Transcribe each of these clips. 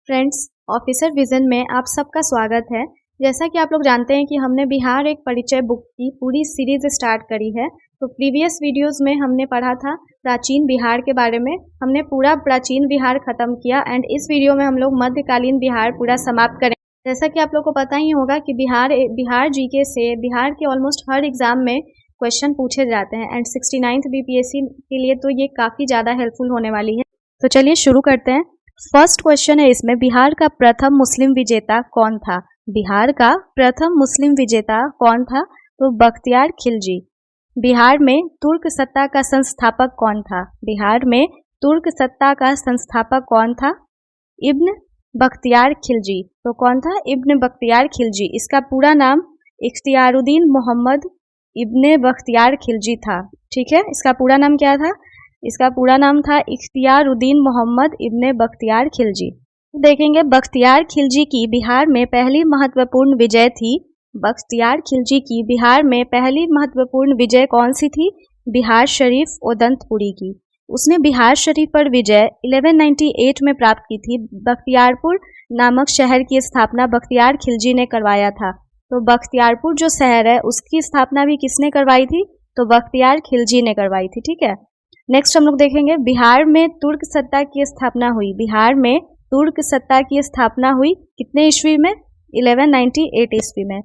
Friends, officer vision में आप सबका स्वागत है। जैसा कि आप लोग जानते हैं कि हमने बिहार एक परिचय बुक की पूरी सीरीज स्टार्ट करी है। तो प्रीवियस वीडियोस में हमने पढ़ा था प्राचीन बिहार के बारे में। हमने पूरा प्राचीन बिहार खत्म किया एंड इस वीडियो में हम लोग मध्यकालीन बिहार पूरा समाप्त करें। जैसा कि आप लोग को पता ही होगा कि बिहार जीके से बिहार के ऑलमोस्ट हर एग्जाम में क्वेश्चन पूछे जाते हैं एंड 69th बीपीएससी के लिए तो ये काफ़ी ज़्यादा हेल्पफुल होने वाली है। तो चलिए शुरू करते हैं। फर्स्ट क्वेश्चन है इसमें, बिहार का प्रथम मुस्लिम विजेता कौन था? बिहार का प्रथम मुस्लिम विजेता कौन था? तो बख्तियार खिलजी। बिहार में तुर्क सत्ता का संस्थापक कौन था? बिहार में तुर्क सत्ता का संस्थापक कौन था? इब्न बख्तियार खिलजी। तो कौन था? इब्न बख्तियार खिलजी। इसका पूरा नाम इख्तियारुद्दीन मोहम्मद इब्न बख्तियार खिलजी था। ठीक है, इसका पूरा नाम क्या था? इसका पूरा नाम था इख्तियारुद्दीन मोहम्मद इब्ने बख्तियार खिलजी। देखेंगे बख्तियार खिलजी की बिहार में पहली महत्वपूर्ण विजय थी। बख्तियार खिलजी की बिहार में पहली महत्वपूर्ण विजय कौन सी थी? बिहार शरीफ ओदंतपुरी की। उसने बिहार शरीफ पर विजय 1198 में प्राप्त की थी। बख्तियारपुर नामक शहर की स्थापना बख्तियार खिलजी ने करवाया था। तो बख्तियारपुर जो शहर है उसकी स्थापना भी किसने करवाई थी? तो बख्तियार खिलजी ने करवाई थी। ठीक है, नेक्स्ट हम लोग देखेंगे बिहार में तुर्क सत्ता की स्थापना हुई। बिहार में तुर्क सत्ता की स्थापना हुई कितने ईस्वी में? 1198 ईस्वी में।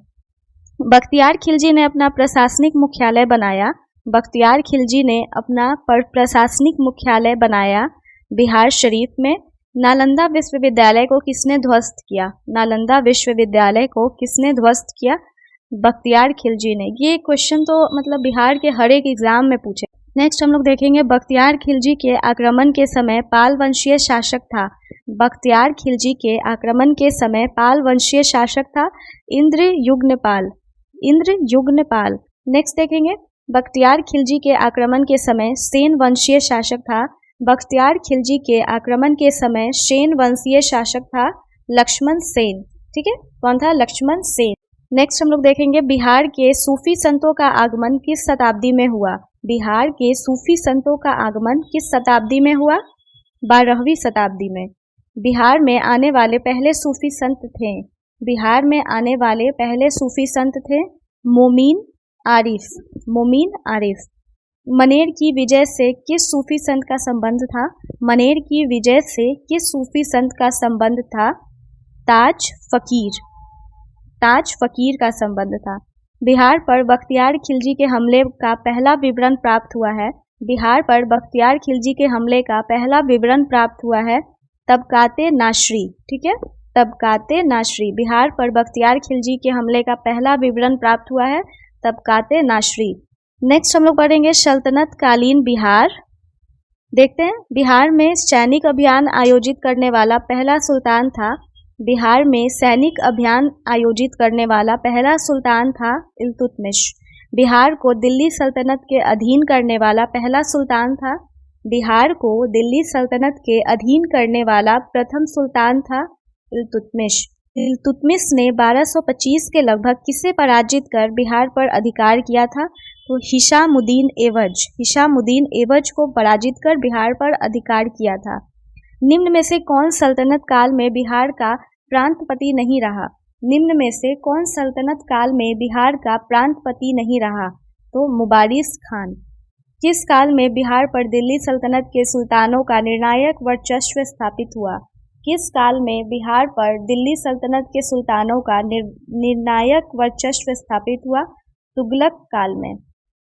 बख्तियार खिलजी ने अपना प्रशासनिक मुख्यालय बनाया। बख्तियार खिलजी ने अपना प्रशासनिक मुख्यालय बनाया बिहार शरीफ में। नालंदा विश्वविद्यालय को किसने ध्वस्त किया? नालंदा विश्वविद्यालय को किसने ध्वस्त किया? बख्तियार खिलजी ने। ये क्वेश्चन तो मतलब बिहार के हर एक एग्जाम में पूछे। नेक्स्ट हम लोग देखेंगे बख्तियार खिलजी के आक्रमण के समय पाल वंशीय शासक था। बख्तियार खिलजी के आक्रमण के समय पाल वंशीय शासक था इंद्रयुग्नपाल। इंद्रयुग्नपाल। नेक्स्ट देखेंगे बख्तियार खिलजी के आक्रमण के समय सेन वंशीय शासक था। बख्तियार खिलजी के आक्रमण के समय सेन वंशीय शासक था लक्ष्मण सेन। ठीक है, कौन था? लक्ष्मण सेन। नेक्स्ट हम लोग देखेंगे बिहार के सूफी संतों का आगमन किस शताब्दी में हुआ? बिहार के सूफी संतों का आगमन किस शताब्दी में हुआ? 12वीं शताब्दी में। बिहार में आने वाले पहले सूफी संत थे। बिहार में आने वाले पहले सूफी संत थे मोमीन आरिफ। मोमीन आरिफ। मनेर की विजय से किस सूफी संत का संबंध था? मनेर की विजय से किस सूफी संत का संबंध था? ताज फकीर। ताज फकीर का संबंध था। बिहार पर बख्तियार खिलजी के हमले का पहला विवरण प्राप्त हुआ है। बिहार पर बख्तियार खिलजी के हमले का पहला विवरण प्राप्त हुआ है तबकाते नासरी। ठीक है, तबकाते नासरी। बिहार पर बख्तियार खिलजी के हमले का पहला विवरण प्राप्त हुआ है तबकाते नासरी। नेक्स्ट हम लोग पढ़ेंगे सल्तनत कालीन बिहार। देखते हैं बिहार में सैनिक अभियान आयोजित करने वाला पहला सुल्तान था। बिहार में सैनिक अभियान आयोजित करने वाला पहला सुल्तान था इल्तुतमिश। बिहार को दिल्ली सल्तनत के अधीन करने वाला पहला सुल्तान था। बिहार को दिल्ली सल्तनत के अधीन करने वाला प्रथम सुल्तान था इल्तुतमिश। इल्तुतमिश ने 1225 के लगभग किसे पराजित कर बिहार पर अधिकार किया था? तो हिशामुद्दीन एवज। हिशामुद्दीन एवज को पराजित कर बिहार पर अधिकार किया था। निम्न में से कौन सल्तनत काल में बिहार का प्रांतपति नहीं रहा? निम्न में से कौन सल्तनत काल में बिहार का प्रांतपति नहीं रहा? तो मुबारिस खान। किस काल में बिहार पर दिल्ली सल्तनत के सुल्तानों का निर्णायक वर्चस्व स्थापित हुआ? किस काल में बिहार पर दिल्ली सल्तनत के सुल्तानों का निर्णायक वर्चस्व स्थापित हुआ? तुगलक काल में।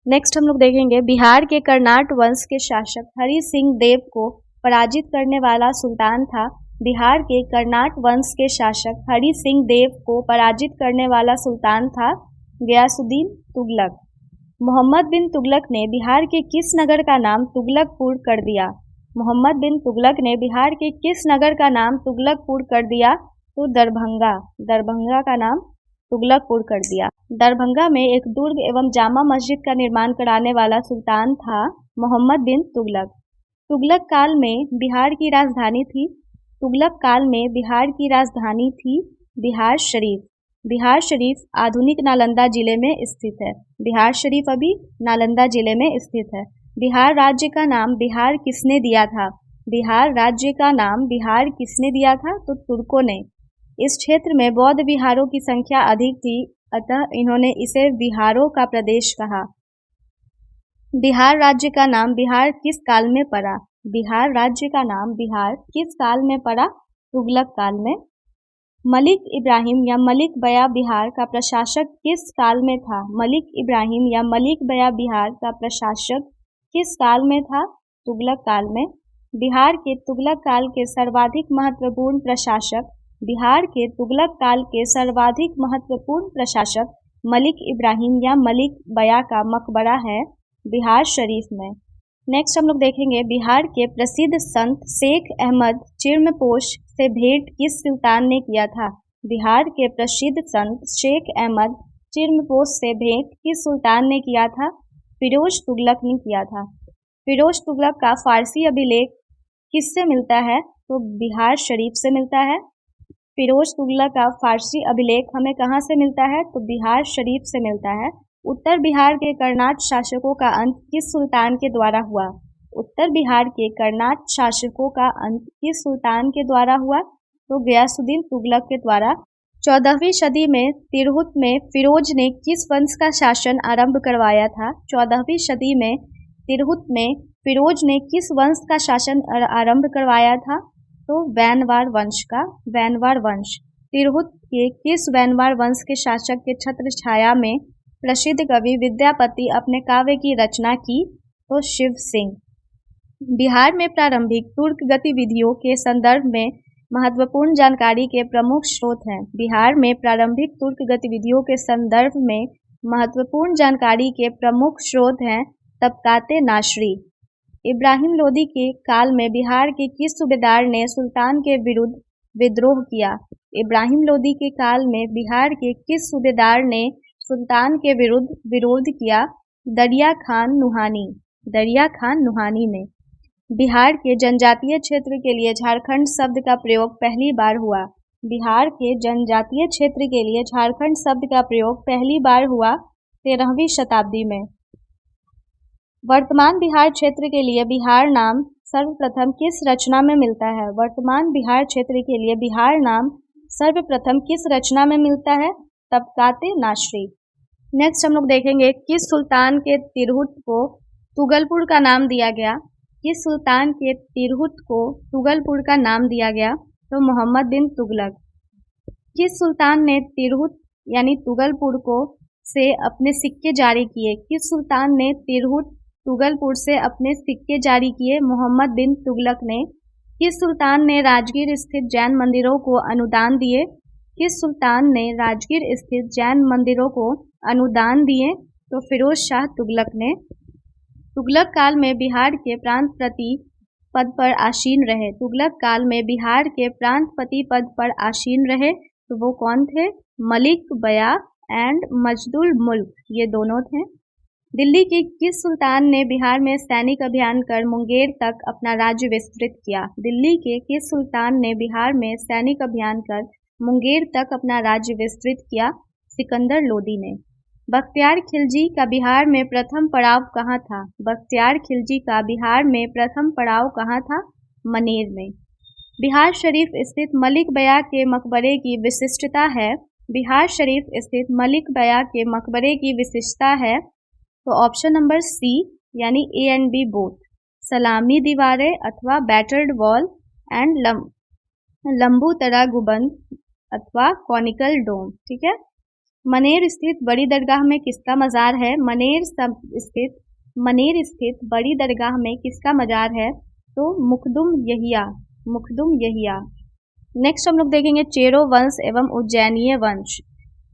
नेक्स्ट हम लोग देखेंगे बिहार के कर्नाट वंश के शासक हरि सिंह देव को पराजित करने वाला सुल्तान था। बिहार के कर्नाट वंश के शासक हरि सिंह देव को पराजित करने वाला सुल्तान था गयासुद्दीन तुगलक। मोहम्मद बिन तुगलक ने बिहार के किस नगर का नाम तुगलकपुर कर दिया? मोहम्मद बिन तुगलक ने बिहार के किस नगर का नाम तुगलकपुर कर दिया? तो दरभंगा। दरभंगा का नाम तुगलकपुर कर दिया। दरभंगा में एक दुर्ग एवं जामा मस्जिद का निर्माण कराने वाला सुल्तान था मोहम्मद बिन तुगलक। तुगलक काल में बिहार की राजधानी थी। तुगलक काल में बिहार की राजधानी थी बिहार शरीफ। बिहार शरीफ आधुनिक नालंदा जिले में स्थित है। बिहार शरीफ अभी नालंदा जिले में स्थित है। बिहार राज्य का नाम बिहार किसने दिया था? बिहार राज्य का नाम बिहार किसने दिया था? तो तुर्कों ने। इस क्षेत्र में बौद्ध विहारों की संख्या अधिक थी, अतः इन्होंने इसे विहारों का प्रदेश कहा। बिहार राज्य का नाम बिहार किस काल में पड़ा? बिहार राज्य का नाम बिहार किस काल में पड़ा? तुगलक काल में। मलिक इब्राहिम या मलिक बया बिहार का प्रशासक किस काल में था? मलिक इब्राहिम या मलिक बया बिहार का प्रशासक किस काल में था? तुगलक काल में। बिहार के तुगलक काल के सर्वाधिक महत्वपूर्ण प्रशासक बिहार के तुगलक काल के सर्वाधिक महत्वपूर्ण प्रशासक मलिक इब्राहिम या मलिक बया का मकबरा है बिहार शरीफ में। नेक्स्ट हम लोग देखेंगे बिहार के प्रसिद्ध संत शेख अहमद चिर्मपोश से भेंट किस सुल्तान ने किया था? बिहार के प्रसिद्ध संत शेख अहमद चिर्मपोश से भेंट किस सुल्तान ने किया था? फिरोज तुगलक ने किया था। फिरोज तुगलक का फारसी अभिलेख किससे मिलता है? तो बिहार शरीफ से मिलता है। फिरोज तुगलक का फारसी अभिलेख हमें कहाँ से मिलता है? तो बिहार शरीफ से मिलता है। उत्तर बिहार के कर्नाट शासकों का अंत किस सुल्तान के द्वारा हुआ? उत्तर बिहार के कर्नाट शासकों का अंत किस सुल्तान के द्वारा हुआ? तो गयासुद्दीन तुगलक के द्वारा। 14वीं सदी में तिरहुत में फिरोज ने किस वंश का शासन आरंभ करवाया था? 14वीं सदी में तिरहुत में फिरोज ने किस वंश का शासन आरंभ करवाया था? तो वैनवार वंश का। वैनवार वंश। तिरहुत के किस वैनवार वंश के शासक के छत्र छाया में प्रसिद्ध कवि विद्यापति अपने काव्य की रचना की? तो शिव सिंह। बिहार में प्रारंभिक तुर्क गतिविधियों के संदर्भ में महत्वपूर्ण जानकारी के प्रमुख स्रोत हैं। बिहार में प्रारंभिक तुर्क गतिविधियों के संदर्भ में महत्वपूर्ण जानकारी के प्रमुख स्रोत हैं तबकाते नासरी। इब्राहिम लोदी के काल में बिहार के किस सूबेदार ने सुल्तान के विरुद्ध विद्रोह किया? इब्राहिम लोदी के काल में बिहार के किस सूबेदार ने सुल्तान के विरुद्ध विरोध किया? दरिया खान नुहानी। दरिया खान नुहानी ने। बिहार के जनजातीय क्षेत्र के लिए झारखंड शब्द का प्रयोग पहली बार हुआ। बिहार के जनजातीय क्षेत्र के लिए झारखंड शब्द का प्रयोग पहली बार हुआ 13वीं शताब्दी में। वर्तमान बिहार क्षेत्र के लिए बिहार नाम सर्वप्रथम किस रचना में मिलता है? वर्तमान बिहार क्षेत्र के लिए बिहार नाम सर्वप्रथम किस रचना में मिलता है? तबकाते नासरी। नेक्स्ट हम लोग देखेंगे किस सुल्तान के तिरहुत को तुगलपुर का नाम दिया गया? किस सुल्तान के तिरहुत को तुगलपुर का नाम दिया गया? तो मोहम्मद बिन तुगलक। किस सुल्तान ने तिरहुत यानी तुगलपुर को से अपने सिक्के जारी किए? किस सुल्तान ने तिरहुत तुगलपुर से अपने सिक्के जारी किए? मोहम्मद बिन तुगलक ने। किस सुल्तान ने राजगीर स्थित जैन मंदिरों को अनुदान दिए? किस सुल्तान ने राजगीर स्थित जैन मंदिरों को अनुदान दिए? तो फिरोज शाह तुगलक ने। तुगलक काल में बिहार के प्रांतपति पद पर आसीन रहे। तुगलक काल में बिहार के प्रांतपति पद पर आसीन रहे तो वो कौन थे? मलिक बया एंड मजदुल मुल्क, ये दोनों थे। दिल्ली के किस सुल्तान ने बिहार में सैनिक अभियान कर मुंगेर तक अपना राज्य विस्तृत किया? दिल्ली के किस सुल्तान ने बिहार में सैनिक अभियान कर मुंगेर तक अपना राज्य विस्तृत किया? सिकंदर लोदी ने। बख्तियार खिलजी का बिहार में प्रथम पड़ाव कहाँ था? बख्तियार खिलजी का बिहार में प्रथम पड़ाव कहाँ था? मनेर में। बिहार शरीफ स्थित मलिक बया के मकबरे की विशिष्टता है। बिहार शरीफ स्थित मलिक बया के मकबरे की विशिष्टता है तो ऑप्शन नंबर सी यानी ए एंड बी बोथ, सलामी दीवारें अथवा बैटर्ड वॉल एंड लंबू तरह गुंबद अथवा कॉनिकल डोम। ठीक है। मनेर स्थित बड़ी दरगाह में किसका मज़ार है? मनेर स्थित बड़ी दरगाह में किसका मज़ार है? तो मुखदुम यहिया। मुखदुम यहिया। नेक्स्ट हम लोग देखेंगे चेरो वंश एवं उज्जैनीय वंश।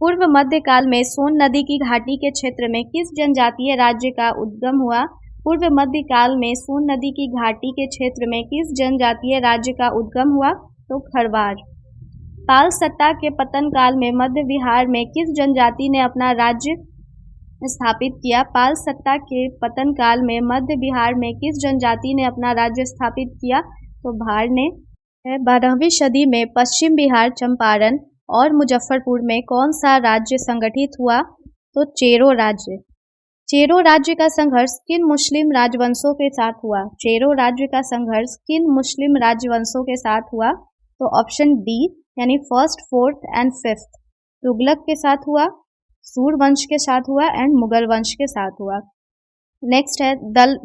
पूर्व मध्य काल में सोन नदी की घाटी के क्षेत्र में किस जनजातीय राज्य का उद्गम हुआ? पूर्व मध्य काल में सोन नदी की घाटी के क्षेत्र में किस जनजातीय राज्य का उद्गम हुआ? तो खरवार। पाल सत्ता के पतन काल में मध्य बिहार में किस जनजाति ने अपना राज्य स्थापित किया? पाल सत्ता के पतन काल में मध्य बिहार में किस जनजाति ने अपना राज्य स्थापित किया? तो भार ने। 12वीं सदी में पश्चिम बिहार, चंपारण और मुजफ्फरपुर में कौन सा राज्य संगठित हुआ? तो चेरो राज्य। चेरो राज्य का संघर्ष किन मुस्लिम राजवंशों के साथ हुआ? चेरो राज्य का संघर्ष किन मुस्लिम राजवंशों के साथ हुआ? तो ऑप्शन डी यानी first, fourth and fifth, Tughlaq के साथ हुआ, सूरवंश के साथ हुआ एंड मुगल वंश के साथ हुआ। नेक्स्ट है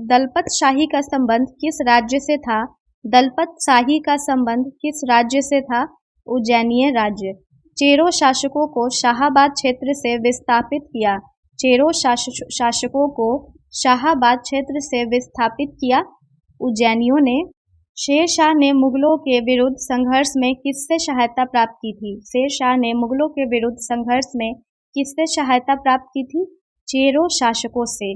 दलपत शाही का संबंध किस राज्य से था? दलपत शाही का संबंध किस राज्य से था? उज्जैनीय राज्य। चेरो शासकों को शाहाबाद क्षेत्र से विस्थापित किया। चेरो शासकों को शाहाबाद क्षेत्र से विस्थापित किया उज्जैनियों ने। शेरशाह ने मुगलों के विरुद्ध संघर्ष में किससे सहायता प्राप्त की थी? शेरशाह ने मुगलों के विरुद्ध संघर्ष में किससे सहायता प्राप्त की थी? चेरो शासकों से।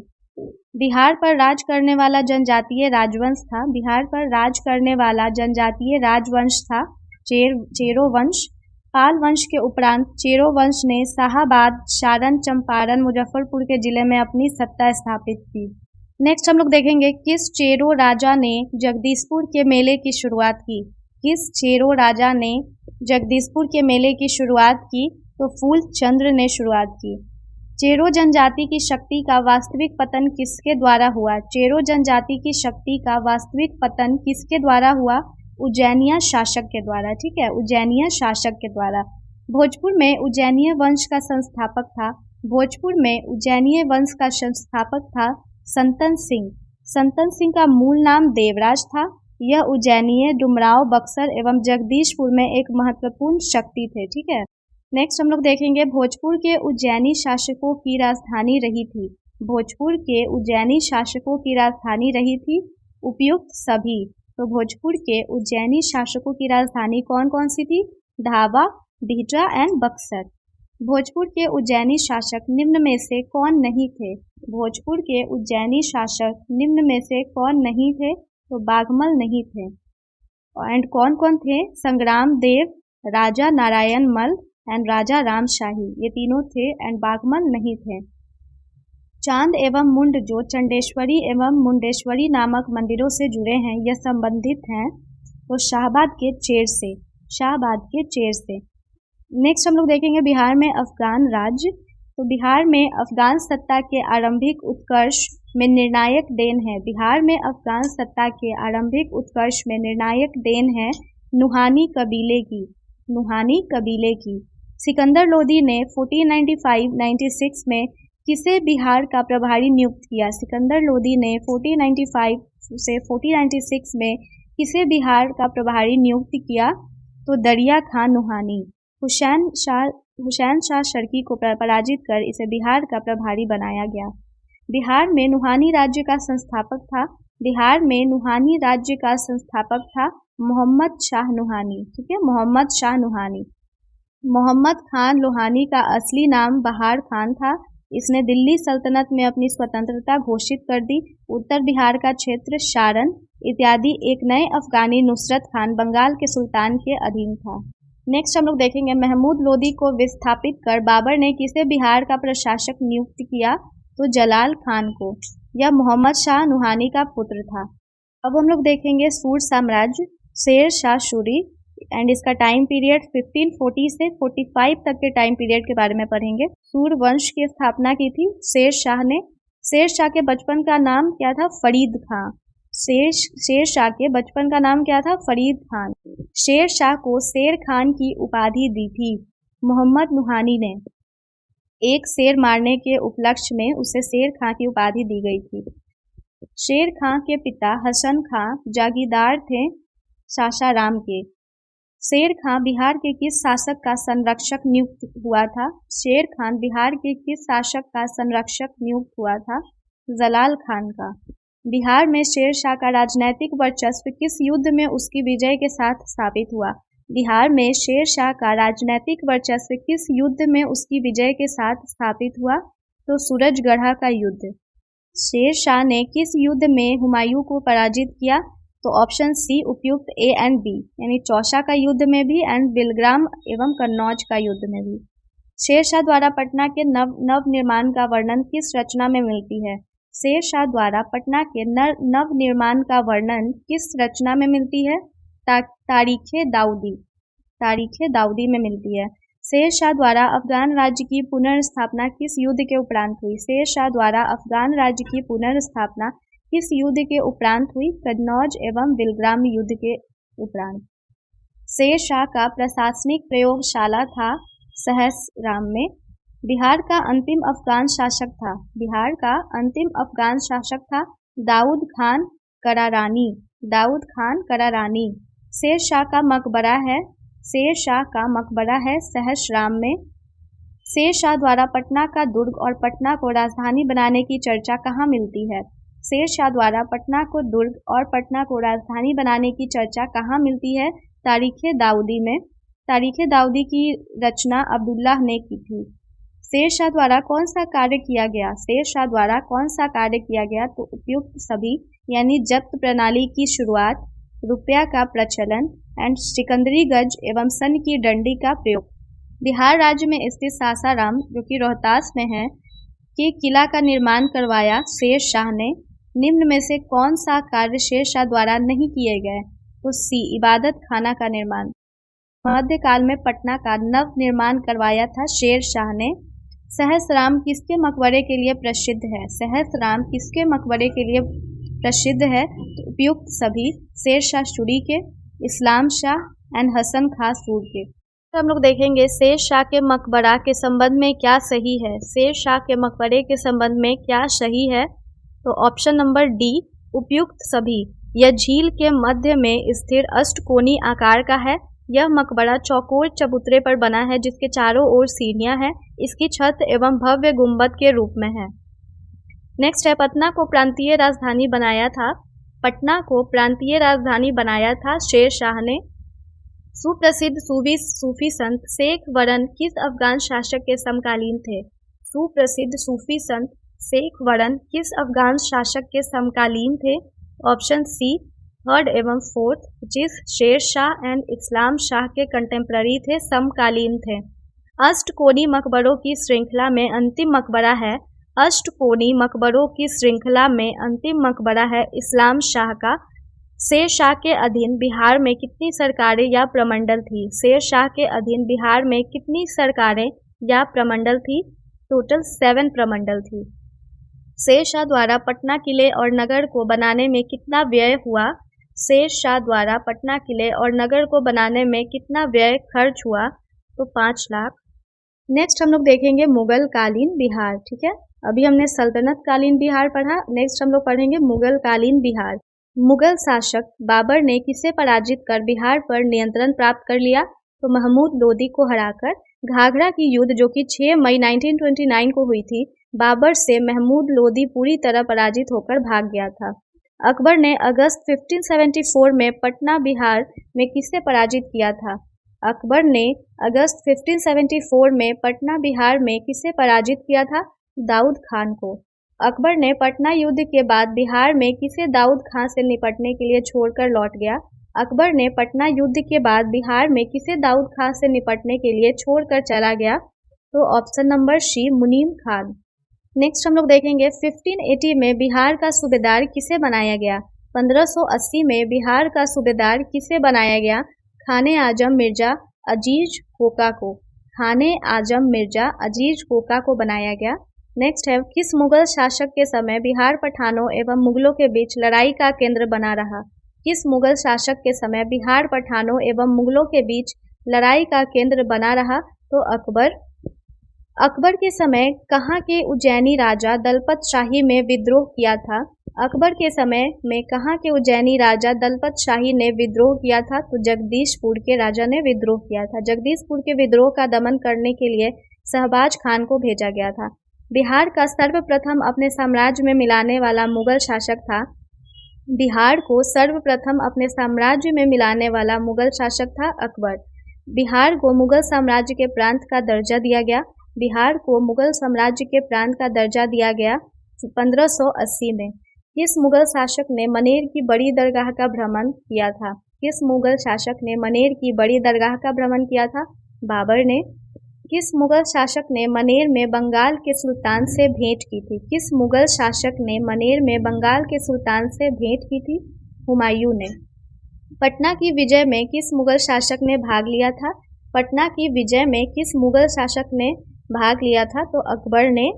बिहार पर राज करने वाला जनजातीय राजवंश था। बिहार पर राज करने वाला जनजातीय राजवंश था चेरो वंश। पाल वंश के उपरांत चेरो वंश ने शाहाबाद, सारण, चंपारण, मुजफ्फरपुर के जिले में अपनी सत्ता स्थापित की। नेक्स्ट हम लोग देखेंगे किस चेरो राजा ने जगदीशपुर के मेले की शुरुआत की? किस चेरो राजा ने जगदीशपुर के मेले की शुरुआत की? तो फूल चंद्र ने शुरुआत की। चेरो जनजाति की शक्ति का वास्तविक पतन किसके द्वारा हुआ? चेरो जनजाति की शक्ति का वास्तविक पतन किसके द्वारा हुआ? उज्जैनिया शासक के द्वारा। ठीक है, उज्जैनिया शासक के द्वारा। भोजपुर में उज्जैनीय वंश का संस्थापक था। भोजपुर में उज्जैनीय वंश का संस्थापक था संतन सिंह। संतन सिंह का मूल नाम देवराज था। यह उज्जैनीय, डुमराव, बक्सर एवं जगदीशपुर में एक महत्वपूर्ण शक्ति थे। ठीक है, नेक्स्ट हम लोग देखेंगे भोजपुर के उज्जैनी शासकों की राजधानी रही थी। भोजपुर के उज्जैनी शासकों की राजधानी रही थी उपयुक्त सभी। तो भोजपुर के उज्जैनी शासकों की राजधानी कौन कौन सी थी? धावा, बिहटा एंड बक्सर। भोजपुर के उज्जैनी शासक निम्न में से कौन नहीं थे? भोजपुर के उज्जैनी शासक निम्न में से कौन नहीं थे? तो बाघमल नहीं थे। एंड कौन कौन थे? संग्राम देव, राजा नारायण मल एंड राजा रामशाही, ये तीनों थे एंड बाघमल नहीं थे। चांद एवं मुंड जो चंडेश्वरी एवं मुंडेश्वरी नामक मंदिरों से जुड़े हैं, यह संबंधित हैं तो शाहाबाद के चेर से। शाहाबाद के चेर से। नेक्स्ट हम लोग देखेंगे बिहार में अफगान राज्य। तो बिहार में अफगान सत्ता के आरंभिक उत्कर्ष में निर्णायक देन है। बिहार में अफगान सत्ता के आरंभिक उत्कर्ष में निर्णायक देन है नुहानी कबीले की। नुहानी कबीले की। सिकंदर लोदी ने 1495-96 में किसे बिहार का प्रभारी नियुक्त किया? सिकंदर लोदी ने 1495 से 1496 में किसे बिहार का प्रभारी नियुक्त किया? तो दरिया खान नुहानी। हुसैन शाह शर्की को पराजित कर इसे बिहार का प्रभारी बनाया गया। बिहार में नुहानी राज्य का संस्थापक था। बिहार में नुहानी राज्य का संस्थापक था मोहम्मद शाह नुहानी। ठीक है, मोहम्मद शाह नुहानी। मोहम्मद खान लोहानी का असली नाम बहार खान था। इसने दिल्ली सल्तनत में अपनी स्वतंत्रता घोषित कर दी। उत्तर बिहार का क्षेत्र सारण इत्यादि एक नए अफगानी नुसरत खान बंगाल के सुल्तान के अधीन था। नेक्स्ट हम लोग देखेंगे महमूद लोदी को विस्थापित कर बाबर ने किसे बिहार का प्रशासक नियुक्त किया? तो जलाल खान को। यह मोहम्मद शाह नुहानी का पुत्र था। अब हम लोग देखेंगे सूर साम्राज्य, शेर शाह सूरी एंड इसका टाइम पीरियड 1540 से 45 तक के टाइम पीरियड के बारे में पढ़ेंगे। सूर वंश की स्थापना की थी शेर शाह ने। शेर शाह के बचपन का नाम क्या था? फरीद खान। शेर शाह के बचपन का नाम क्या था? फरीद खान। शेर शाह को शेर खान की उपाधि दी थी मोहम्मद नुहानी ने। एक शेर मारने के उपलक्ष्य में उसे शेर खां की उपाधि दी गई थी। शेर खां के पिता हसन खां जागीरदार थे सासाराम के। शेर खां बिहार के किस शासक का संरक्षक नियुक्त हुआ था? शेर खान बिहार के किस शासक का संरक्षक नियुक्त हुआ था? जलाल खान का। बिहार में शेर शाह का राजनैतिक वर्चस्व किस युद्ध में उसकी विजय के साथ स्थापित हुआ? बिहार में शेर शाह का राजनैतिक वर्चस्व किस युद्ध में उसकी विजय के साथ स्थापित हुआ? तो सूरजगढ़ा का युद्ध। शेर शाह ने किस युद्ध में हुमायूं को पराजित किया? तो ऑप्शन सी उपयुक्त ए एंड बी, यानी चौसा का युद्ध में भी एंड बिलग्राम एवं कन्नौज का युद्ध में भी। शेर शाह द्वारा पटना के नव निर्माण का वर्णन किस रचना में मिलती है? शेर शाह द्वारा पटना के नव निर्माण का वर्णन किस रचना में मिलती है? तारीखे दाऊदी। तारीखे दाऊदी में मिलती है। शेर शाह द्वारा अफगान राज्य की पुनर्स्थापना किस युद्ध के उपरांत हुई? शेर शाह द्वारा अफगान राज्य की पुनर्स्थापना किस युद्ध के उपरांत हुई? कन्नौज एवं बिलग्राम युद्ध के उपरांत। शेर शाह का प्रशासनिक प्रयोगशाला था सहसराम में। बिहार का अंतिम अफगान शासक था। बिहार का अंतिम अफगान शासक था दाऊद खान करारानी। दाऊद खान करारानी। शेर शाह का मकबरा है। शेर शाह का मकबरा है सहसराम में। शेर शाह द्वारा पटना का दुर्ग और पटना को राजधानी बनाने की चर्चा कहाँ मिलती है? शेर शाह द्वारा पटना को दुर्ग और पटना को राजधानी बनाने की चर्चा कहाँ मिलती है? तारीख़े दाऊदी में। तारीख़े दाऊदी की रचना अब्दुल्लाह ने की थी। शेर शाह द्वारा कौन सा कार्य किया गया? शेर शाह द्वारा कौन सा कार्य किया गया? तो उपयुक्त सभी, यानी जब्त प्रणाली की शुरुआत, रुपया का प्रचलन एंड सिकंदरी गज एवं सन की डंडी का प्रयोग। बिहार राज्य में स्थित सासाराम, जो कि रोहतास में है, के किला का निर्माण करवाया शेर शाह ने। निम्न में से कौन सा कार्य शेर शाह द्वारा नहीं किए गए? तो सी, इबादत खाना का निर्माण। मध्यकाल में पटना का नव निर्माण करवाया था शेर शाह ने। सहसराम किसके मकबरे के लिए प्रसिद्ध है? सहसराम किसके मकबरे के लिए प्रसिद्ध है? तो उपयुक्त सभी, शेर शाह सूरी के, इस्लाम शाह एंड हसन खां सूर के। तो हम लोग देखेंगे शेर शाह के मकबरा के संबंध में क्या सही है। शेर शाह के मकबरे के संबंध में क्या सही है? तो ऑप्शन नंबर डी, उपयुक्त सभी। यह झील के मध्य में स्थिर अष्टकोणीय आकार का है। यह मकबरा चौकोर चबूतरे पर बना है जिसके चारों ओर सीढ़ियां हैं। इसकी छत एवं भव्य गुंबद के रूप में है। नेक्स्ट है, पटना को प्रांतीय राजधानी बनाया था। पटना को प्रांतीय राजधानी बनाया था शेर शाह ने। सुप्रसिद्ध सूफी संत शेख वरन किस अफगान शासक के समकालीन थे? सुप्रसिद्ध सूफी संत शेख वरन किस अफगान शासक के समकालीन थे? ऑप्शन सी, थर्ड एवं फोर्थ, जिस शेर शाह एंड इस्लाम शाह के कंटेम्प्ररी थे, समकालीन थे। अष्टकोणीय मकबरों की श्रृंखला में अंतिम मकबरा है। अष्टकोणीय मकबरों की श्रृंखला में अंतिम मकबरा है इस्लाम शाह का। शेर शाह के अधीन बिहार में कितनी सरकारें या प्रमंडल थी? शेर शाह के अधीन बिहार में कितनी सरकारें या प्रमंडल थी? टोटल 7 प्रमंडल थी। शेर शाह द्वारा पटना किले और नगर को बनाने में कितना व्यय हुआ? शेर शाह द्वारा पटना किले और नगर को बनाने में कितना व्यय खर्च हुआ? तो 5 लाख। नेक्स्ट हम लोग देखेंगे मुगल कालीन बिहार। ठीक है, अभी हमने सल्तनत कालीन बिहार पढ़ा, नेक्स्ट हम लोग पढ़ेंगे मुगल कालीन बिहार। मुगल शासक बाबर ने किसे पराजित कर बिहार पर नियंत्रण प्राप्त कर लिया? तो महमूद लोदी को हराकर। घाघरा की युद्ध जो कि 6 मई 1929 को हुई थी, बाबर से महमूद लोदी पूरी तरह पराजित होकर भाग गया था। अकबर ने अगस्त 1574 में पटना बिहार में किसे पराजित किया था? अकबर ने अगस्त 1574 में पटना बिहार में किसे पराजित किया था? दाऊद खान को। अकबर ने पटना युद्ध के बाद बिहार में किसे दाऊद खान से निपटने के लिए छोड़कर लौट गया? अकबर ने पटना युद्ध के बाद बिहार में किसे दाऊद खान से निपटने के लिए छोड़कर चला गया? तो ऑप्शन नंबर सी, मुनीम खान। नेक्स्ट हम लोग देखेंगे 1580 में बिहार का सूबेदार किसे बनाया गया? 1580 में बिहार का सूबेदार किसे बनाया गया? खाने आजम मिर्जा अजीज कोका को। खाने आजम मिर्जा अजीज कोका को बनाया गया। नेक्स्ट है, किस मुगल शासक के समय बिहार पठानों एवं मुगलों के बीच लड़ाई का केंद्र बना रहा? किस मुगल शासक के समय बिहार पठानों एवं मुगलों के बीच लड़ाई का केंद्र बना रहा? तो अकबर। अकबर के समय कहाँ के उज्जैनी राजा दलपत शाही में विद्रोह किया था? अकबर के समय में कहाँ के उज्जैनी राजा दलपत शाही ने विद्रोह किया था? तो जगदीशपुर के राजा ने विद्रोह किया था। जगदीशपुर के विद्रोह का दमन करने के लिए शहबाज खान को भेजा गया था। बिहार का सर्वप्रथम अपने साम्राज्य में मिलाने वाला मुगल शासक था। बिहार को सर्वप्रथम अपने साम्राज्य में मिलाने वाला मुगल शासक था अकबर। बिहार को मुगल साम्राज्य के प्रांत का दर्जा दिया गया। बिहार को मुगल साम्राज्य के प्रांत का दर्जा दिया गया 1580 में। किस मुगल शासक ने मनेर की बड़ी दरगाह का भ्रमण किया था? किस मुगल शासक ने मनेर की बड़ी दरगाह का भ्रमण किया था? बाबर ने। किस मुगल शासक ने मनेर में बंगाल के सुल्तान से भेंट की थी? किस मुगल शासक ने मनेर में बंगाल के सुल्तान से भेंट की थी? हुमायूं ने। पटना की विजय में किस मुगल शासक ने भाग लिया था? पटना की विजय में किस मुगल शासक ने भाग लिया था? तो अकबर ने।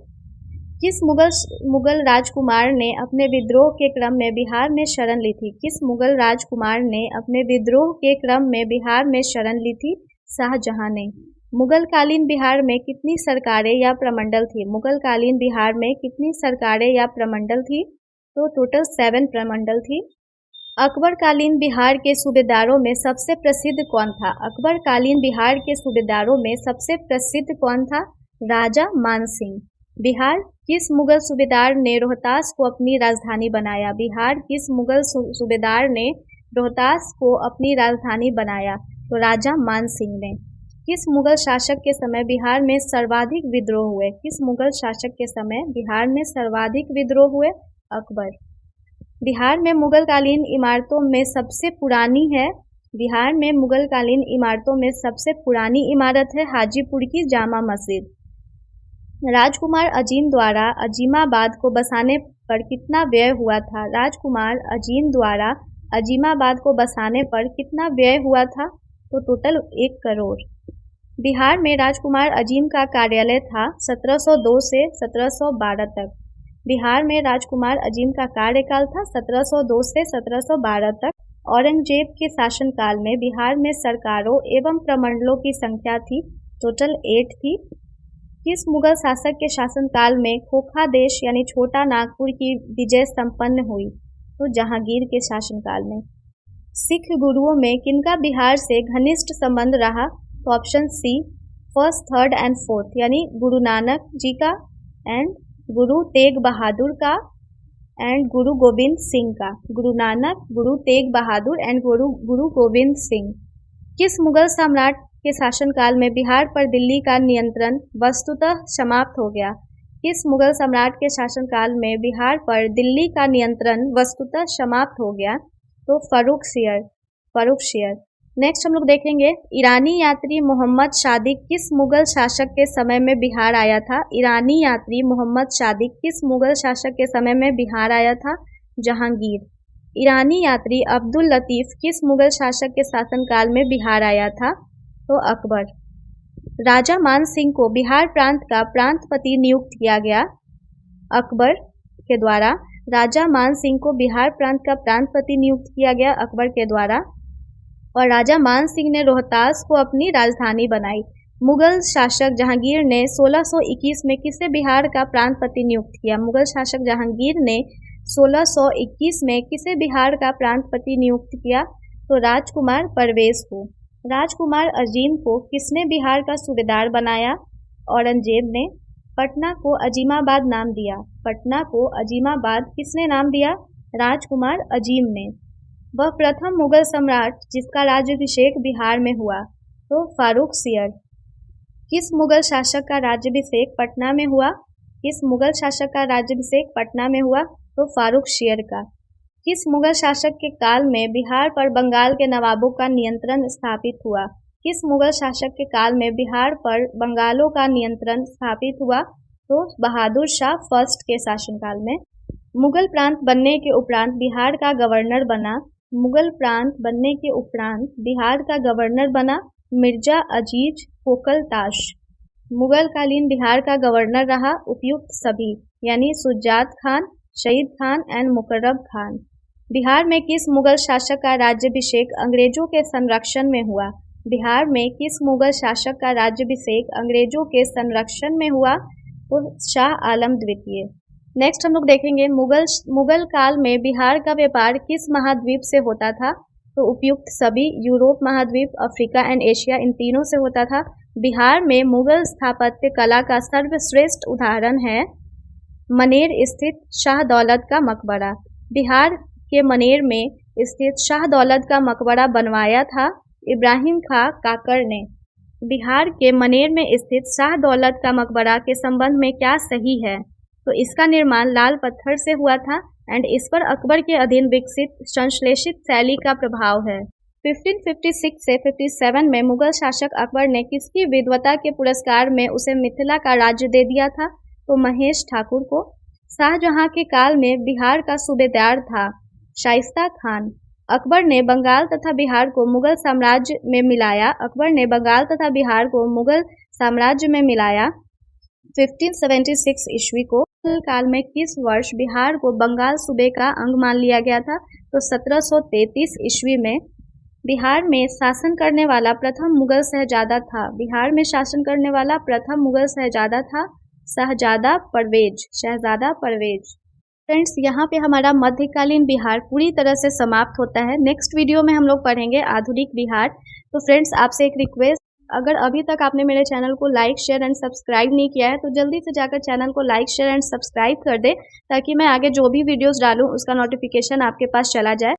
किस मुगल राजकुमार ने अपने विद्रोह के क्रम में बिहार में शरण ली थी? किस मुगल राजकुमार ने अपने विद्रोह के क्रम में बिहार में शरण ली थी? शाहजहां ने। मुगलकालीन बिहार में कितनी सरकारें या प्रमंडल थी? मुगलकालीन बिहार में कितनी सरकारें या प्रमंडल थी? तो टोटल 7 प्रमंडल थी। अकबरकालीन बिहार के सूबेदारों में सबसे प्रसिद्ध कौन था? अकबरकालीन बिहार के सूबेदारों में सबसे प्रसिद्ध कौन था? राजा मानसिंह। बिहार किस मुगल सूबेदार ने रोहतास को अपनी राजधानी बनाया? बिहार किस मुगल सूबेदार ने रोहतास को अपनी राजधानी बनाया? तो राजा मानसिंह ने। किस मुगल शासक के समय बिहार में सर्वाधिक विद्रोह हुए? किस मुगल शासक के समय बिहार में सर्वाधिक विद्रोह हुए? अकबर। बिहार में मुगलकालीन इमारतों में सबसे पुरानी है बिहार में मुगलकालीन इमारतों में सबसे पुरानी इमारत है हाजीपुर की जामा मस्जिद। राजकुमार अजीम द्वारा अजीमाबाद को बसाने पर कितना व्यय हुआ था? राजकुमार अजीम द्वारा अजीमाबाद को बसाने पर कितना व्यय हुआ था? तो टोटल 1 करोड़। बिहार में राजकुमार अजीम का कार्यालय था 1702 से 1712 तक। बिहार में राजकुमार अजीम का कार्यकाल था 1702 से 1712 तक। औरंगजेब के शासनकाल में बिहार में सरकारों एवं प्रमंडलों की संख्या थी टोटल 8 थी। किस मुगल शासक के शासनकाल में खोखा देश यानी छोटा नागपुर की विजय संपन्न हुई? तो जहांगीर के शासनकाल में। सिख गुरुओं में किनका बिहार से घनिष्ठ संबंध रहा? तो option C, first, third and fourth, यानी गुरु नानक जी का एंड गुरु तेग बहादुर का एंड गुरु गोविंद सिंह का। गुरु नानक, गुरु तेग बहादुर एंड गुरु गोविंद सिंह। किस मुगल सम्राट के शासनकाल में बिहार पर दिल्ली का नियंत्रण वस्तुतः समाप्त हो गया? किस मुगल सम्राट के शासनकाल में बिहार पर दिल्ली का नियंत्रण वस्तुतः समाप्त हो गया? तो फर्रुख शेर। नेक्स्ट हम लोग देखेंगे ईरानी यात्री मोहम्मद सादिक किस मुगल शासक के समय में बिहार आया था? ईरानी यात्री मोहम्मद सादिक किस मुगल शासक के समय में बिहार आया था? जहांगीर। ईरानी यात्री अब्दुल लतीफ किस मुगल शासक के शासनकाल में बिहार आया था? तो अकबर। राजा मान सिंह को बिहार प्रांत का प्रांतपति नियुक्त किया गया अकबर के द्वारा। राजा मान सिंह को बिहार प्रांत का प्रांतपति नियुक्त किया गया अकबर के द्वारा। और राजा मान सिंह ने रोहतास को अपनी राजधानी बनाई। मुगल शासक जहांगीर ने 1621 में किसे बिहार का प्रांतपति नियुक्त किया? मुगल शासक जहांगीर ने 1621 में किसे बिहार का प्रांतपति नियुक्त किया? तो राजकुमार परवेज को। राजकुमार अजीम को किसने बिहार का सूबेदार बनाया? औरंगजेब ने। पटना को अजीमाबाद नाम दिया। पटना को अजीमाबाद किसने नाम दिया? राजकुमार अजीम ने। वह प्रथम मुगल सम्राट जिसका राज्याभिषेक बिहार में हुआ? तो फारूक सियर। किस मुगल शासक का राज्याभिषेक पटना में हुआ? किस मुगल शासक का राज्याभिषेक पटना में हुआ? तो फारूक शेर का। किस मुगल शासक के काल में बिहार पर बंगाल के नवाबों का नियंत्रण स्थापित हुआ? किस मुगल शासक के काल में बिहार पर बंगालों का नियंत्रण स्थापित हुआ? तो बहादुर शाह फर्स्ट के शासनकाल में। मुगल प्रांत बनने के उपरांत बिहार का गवर्नर बना। मुगल प्रांत बनने के उपरांत बिहार का गवर्नर बना मिर्जा अजीज कोकलताश। मुगलकालीन बिहार का गवर्नर रहा उपयुक्त सभी यानी सुजात खान, शहीद खान एंड मुकर्रब खान। बिहार में किस मुगल शासक का राज्याभिषेक अंग्रेजों के संरक्षण में हुआ? बिहार में किस मुगल शासक का राज्याभिषेक अंग्रेजों के संरक्षण में हुआ? तो शाह आलम द्वितीय। नेक्स्ट हम लोग देखेंगे मुगल काल में बिहार का व्यापार किस महाद्वीप से होता था? तो उपयुक्त सभी, यूरोप महाद्वीप, अफ्रीका एंड एशिया, इन तीनों से होता था। बिहार में मुगल स्थापत्य कला का सर्वश्रेष्ठ उदाहरण है मनेर स्थित शाह दौलत का मकबरा। बिहार के मनेर में स्थित शाह दौलत का मकबरा बनवाया था इब्राहिम खां काकर ने। बिहार के मनेर में स्थित शाह दौलत का मकबरा के संबंध में क्या सही है? तो इसका निर्माण लाल पत्थर से हुआ था एंड इस पर अकबर के अधीन विकसित संश्लेषित शैली का प्रभाव है। 1556 से 57 में मुगल शासक अकबर ने किसकी विद्वता के पुरस्कार में उसे मिथिला का राज्य दे दिया था? तो महेश ठाकुर को। शाहजहां के काल में बिहार का सूबेदार था शाइस्ता खान। अकबर ने बंगाल तथा बिहार को मुगल साम्राज्य में मिलाया। अकबर ने बंगाल तथा बिहार को मुगल साम्राज्य में मिलाया। 1576 ईस्वी को काल में किस वर्ष बिहार को बंगाल सूबे का अंग मान लिया गया था? तो 1733 ईस्वी में। बिहार में शासन करने वाला प्रथम मुगल शहजादा था। बिहार में शासन करने वाला प्रथम मुगल शहजादा था शहजादा परवेज। शहजादा परवेज। फ्रेंड्स, यहाँ पे हमारा मध्यकालीन बिहार पूरी तरह से समाप्त होता है। नेक्स्ट वीडियो में हम लोग पढ़ेंगे आधुनिक बिहार। तो फ्रेंड्स, आपसे एक रिक्वेस्ट, अगर अभी तक आपने मेरे चैनल को लाइक शेयर एंड सब्सक्राइब नहीं किया है तो जल्दी से जाकर चैनल को लाइक शेयर एंड सब्सक्राइब कर दे, ताकि मैं आगे जो भी वीडियोस डालूं उसका नोटिफिकेशन आपके पास चला जाए।